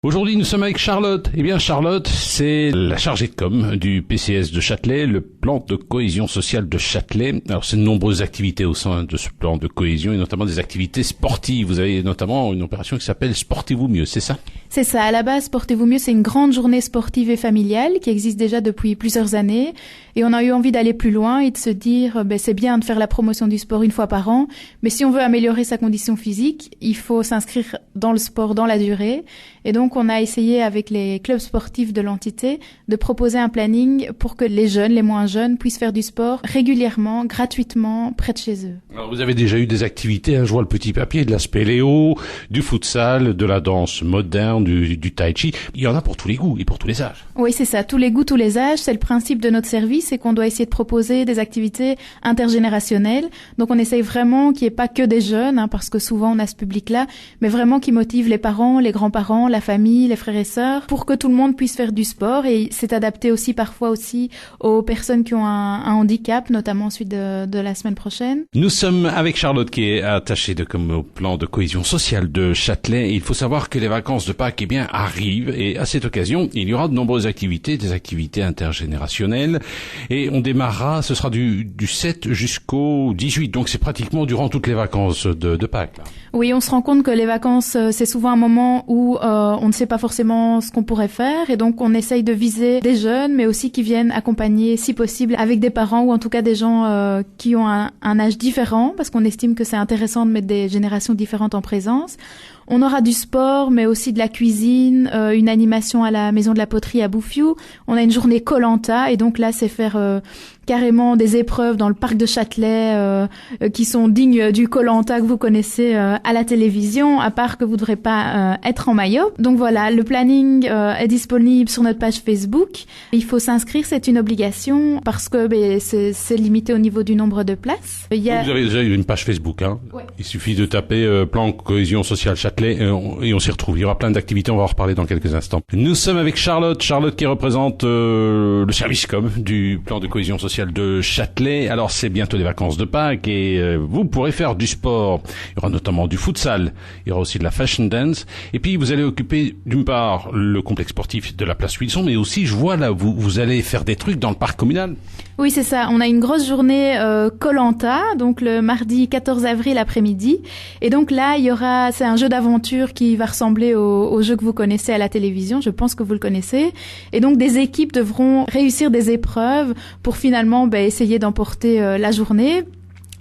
Aujourd'hui, nous sommes avec Charlotte. Eh bien, Charlotte, c'est la chargée de com du PCS de Châtelet, le plan de cohésion sociale de Châtelet. Alors, c'est de nombreuses activités au sein de ce plan de cohésion et notamment des activités sportives. Vous avez notamment une opération qui s'appelle Sportez-vous mieux, c'est ça? C'est ça. À la base, Sportez-vous mieux, c'est une grande journée sportive et familiale qui existe déjà depuis plusieurs années. Et on a eu envie d'aller plus loin et de se dire, c'est bien de faire la promotion du sport une fois par an, mais si on veut améliorer sa condition physique, il faut s'inscrire dans le sport dans la durée. Et donc, on a essayé avec les clubs sportifs de l'entité de proposer un planning pour que les jeunes, les moins jeunes, puissent faire du sport régulièrement, gratuitement, près de chez eux. Alors, vous avez déjà eu des activités, je vois le petit papier, de la spéléo, du futsal, de la danse moderne, du tai chi. Il y en a pour tous les goûts et pour tous les âges. Oui, c'est ça. Tous les goûts, tous les âges. C'est le principe de notre service, c'est qu'on doit essayer de proposer des activités intergénérationnelles. Donc, on essaye vraiment qu'il n'y ait pas que des jeunes, parce que souvent on a ce public-là, mais vraiment qui motive les parents, les grands-parents, la famille, les frères et sœurs, pour que tout le monde puisse faire du sport. Et c'est adapté aussi parfois aussi aux personnes qui ont un handicap, notamment celui de la semaine prochaine. Nous sommes avec Charlotte qui est attachée au plan de cohésion sociale de Châtelet. Il faut savoir que les vacances de Pâques arrivent et à cette occasion, il y aura de nombreuses activités, des activités intergénérationnelles et on démarrera, ce sera du 7 jusqu'au 18, donc c'est pratiquement durant toutes les vacances de Pâques. Là. Oui, on se rend compte que les vacances, c'est souvent un moment où on ne sait pas forcément ce qu'on pourrait faire et donc on essaye de viser des jeunes mais aussi qui viennent accompagner si possible avec des parents ou en tout cas des gens qui ont un âge différent parce qu'on estime que c'est intéressant de mettre des générations différentes en présence. On aura du sport, mais aussi de la cuisine, une animation à la Maison de la Poterie à Bouffiou. On a une journée Koh-Lanta, et donc là, c'est faire carrément des épreuves dans le parc de Châtelet qui sont dignes du Koh-Lanta que vous connaissez à la télévision, à part que vous ne devrez pas être en maillot. Donc voilà, le planning est disponible sur notre page Facebook. Il faut s'inscrire, c'est une obligation, parce que c'est limité au niveau du nombre de places. Vous avez déjà une page Facebook, Ouais. Il suffit de taper plan cohésion sociale Châtelet et on s'y retrouve. Il y aura plein d'activités, on va en reparler dans quelques instants. Nous sommes avec Charlotte qui représente le service com du plan de cohésion sociale de Châtelet. Alors c'est bientôt les vacances de Pâques et vous pourrez faire du sport. Il y aura notamment du futsal, il y aura aussi de la fashion dance et puis vous allez occuper d'une part le complexe sportif de la place Wilson, mais aussi je vois là vous allez faire des trucs dans le parc communal. Oui, c'est ça. On a une grosse journée Koh-Lanta, donc le mardi 14 avril après-midi. Et donc là, c'est un jeu d'aventure qui va ressembler au jeu que vous connaissez à la télévision. Je pense que vous le connaissez. Et donc des équipes devront réussir des épreuves pour finalement essayer d'emporter la journée.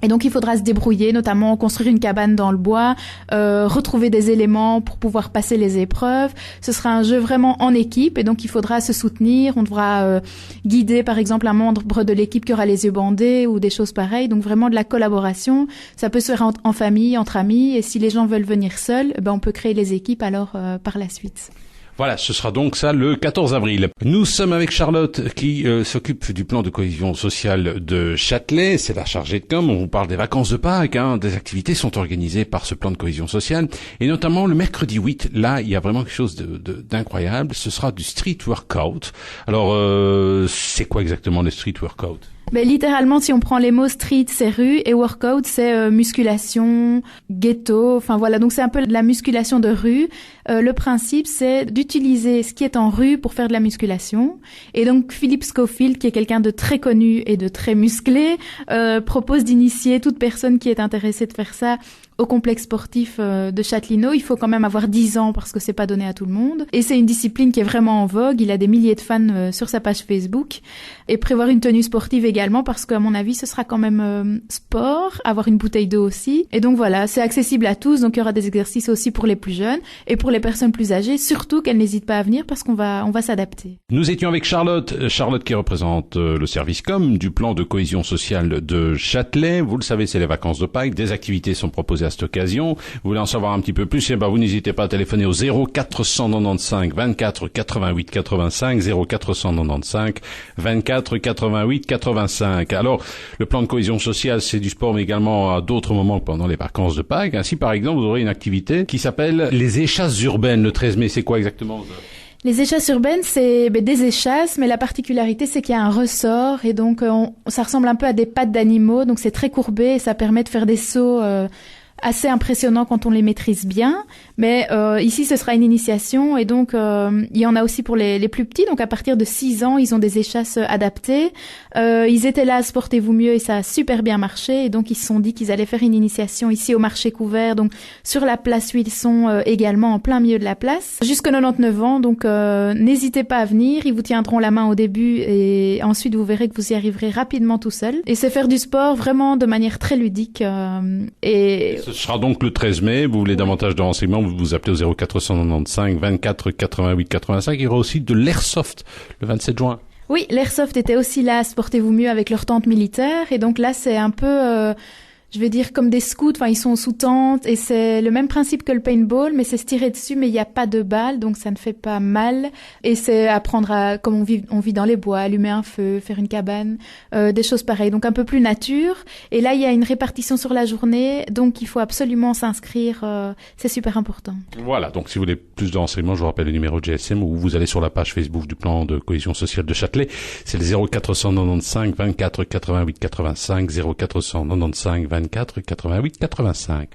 Et donc il faudra se débrouiller, notamment construire une cabane dans le bois, retrouver des éléments pour pouvoir passer les épreuves. Ce sera un jeu vraiment en équipe et donc il faudra se soutenir. On devra guider par exemple un membre de l'équipe qui aura les yeux bandés ou des choses pareilles. Donc vraiment de la collaboration. Ça peut se faire en famille, entre amis et si les gens veulent venir seuls, on peut créer les équipes alors par la suite. Voilà, ce sera donc ça le 14 avril. Nous sommes avec Charlotte qui s'occupe du plan de cohésion sociale de Châtelet. C'est la chargée de com. On vous parle des vacances de Pâques. Des activités sont organisées par ce plan de cohésion sociale. Et notamment le mercredi 8, là, il y a vraiment quelque chose d'incroyable. Ce sera du street workout. Alors, c'est quoi exactement le street workout ? Littéralement, si on prend les mots street, c'est rue, et workout, c'est musculation, ghetto, enfin voilà, donc c'est un peu de la musculation de rue. Le principe, c'est d'utiliser ce qui est en rue pour faire de la musculation. Et donc, Philippe Scofield, qui est quelqu'un de très connu et de très musclé, propose d'initier toute personne qui est intéressée de faire ça au complexe sportif de Châtelineau. Il faut quand même avoir 10 ans parce que c'est pas donné à tout le monde. Et c'est une discipline qui est vraiment en vogue. Il a des milliers de fans sur sa page Facebook. Et prévoir une tenue sportive également parce qu'à mon avis, ce sera quand même sport, avoir une bouteille d'eau aussi. Et donc voilà, c'est accessible à tous. Donc il y aura des exercices aussi pour les plus jeunes et pour les personnes plus âgées. Surtout qu'elles n'hésitent pas à venir parce qu'on va s'adapter. Nous étions avec Charlotte qui représente le service com du plan de cohésion sociale de Châtelet. Vous le savez, c'est les vacances de Pâques. Des activités sont proposées à cette occasion. Vous voulez en savoir un petit peu plus, vous n'hésitez pas à téléphoner au 0495 24 88 85, 0495 24 88 85. Alors, le plan de cohésion sociale, c'est du sport, mais également à d'autres moments pendant les vacances de Pâques. Ainsi, par exemple, vous aurez une activité qui s'appelle les échasses urbaines le 13 mai. C'est quoi exactement ça ? Les échasses urbaines, c'est des échasses, mais la particularité, c'est qu'il y a un ressort et donc ça ressemble un peu à des pattes d'animaux, donc c'est très courbé et ça permet de faire des sauts assez impressionnants quand on les maîtrise bien. Mais ici, ce sera une initiation et donc il y en a aussi pour les plus petits. Donc à partir de 6 ans, ils ont des échasses adaptées. Ils étaient là à Sportez-vous mieux et ça a super bien marché. Et donc ils se sont dit qu'ils allaient faire une initiation ici au marché couvert, donc sur la place où ils sont également en plein milieu de la place, jusqu'à 99 ans. Donc n'hésitez pas à venir. Ils vous tiendront la main au début et ensuite vous verrez que vous y arriverez rapidement tout seul. Et c'est faire du sport vraiment de manière très ludique. Et ce sera donc le 13 mai. Vous voulez davantage de renseignements, vous vous appelez au 0495 24 88 85. Il y aura aussi de l'airsoft le 27 juin. Oui, l'airsoft était aussi là, Sportez-vous mieux, avec leur tente militaire. Et donc là, c'est un peu... je vais dire comme des scouts, enfin ils sont sous tente et c'est le même principe que le paintball, mais c'est se tirer dessus, mais il n'y a pas de balles, donc ça ne fait pas mal. Et c'est apprendre à, comme on vit dans les bois, allumer un feu, faire une cabane, des choses pareilles, donc un peu plus nature. Et là il y a une répartition sur la journée, donc il faut absolument s'inscrire, c'est super important. Voilà, donc si vous voulez plus de renseignements, je vous rappelle le numéro de GSM ou vous allez sur la page Facebook du plan de cohésion sociale de Châtelet, c'est le 0495 24 88 85, 0495 24 88 85.